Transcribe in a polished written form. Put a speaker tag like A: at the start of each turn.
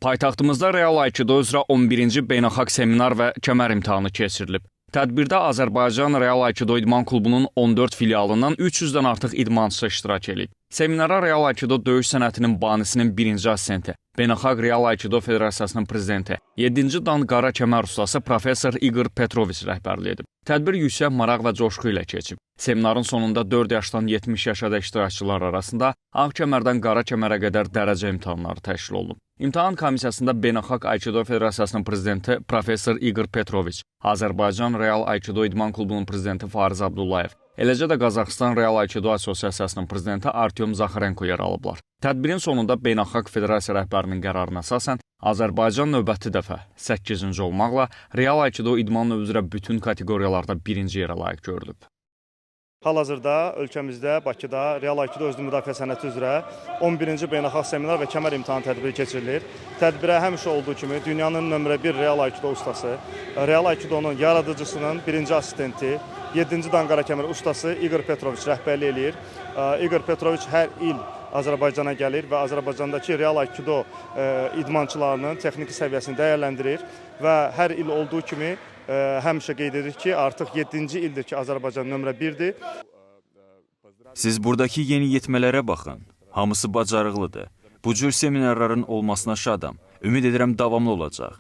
A: Paytaxtımızda Real Aikido üzrə 11-ci beynəlxalq seminar və kəmər imtahanı keçirilib. Tədbirdə Azərbaycan Real Aikido İdman Klubunun 14 filialından 300-dən artıq idmançısı iştirak edib. Seminara Real Aikido döyüş sənətinin banisinin birinci assistenti, Beynəlxalq Real Aikido Federasiyasının prezidenti, 7-ci dan qara kəmər ustası professor İqor Petroviç rəhbərlik edib. Tədbir yüksək maraq və coşqu ilə keçib. Seminarın sonunda 4 yaşdan 70 yaşa iştirakçılar arasında ağ kəmərdən qara kəmərə qədər dərəcə imtahanları təşkil olunub. İmtahan komissiyasında Beynəlxalq Aikido Federasiyasının prezidenti professor İqor Petroviç, Azərbaycan Real Aikido İdman Klubunun prezidenti Fariz Abdullayev, eləcə də Qazaxıstan Real Aikido Assosiasiyasının prezidenti Artyom Zaxarenko yer alıblar. Tədbirin sonunda Beynəlxalq Federasiya rəhbərinin qərarına əsasən Azərbaycan növbəti dəfə 8-ci olmaqla Real Aikido idman növü üzrə bütün kateqoriyalarda birinci yerə layiq görülüb.
B: Hal-hazırda ölkəmizdə, Bakıda Real Aikido özünü müdafiə sənəti üzrə 11-ci beynəlxalq seminar və kəmər imtahan tədbiri keçirilir. Tədbirə həmişə olduğu kimi dünyanın nömrə 1 Real Aikido ustası, Real Aikidonun yaradıcısının birinci assistenti, 7-ci dan qara kəmər ustası İqor Petroviç rəhbərlik eləyir. İqor Petroviç hər il Azərbaycana gəlir və Azərbaycandakı Real Aikido idmançılarının texniki səviyyəsini dəyərləndirir və hər il olduğu kimi həmişə qeyd edir ki, artıq 7-ci ildir ki, Azərbaycan nömrə 1-dir.
C: Siz buradakı yeni yetmələrə baxın. Hamısı bacarıqlıdır. Bu cür seminarların olmasına şadam. Ümid edirəm davamlı olacaq.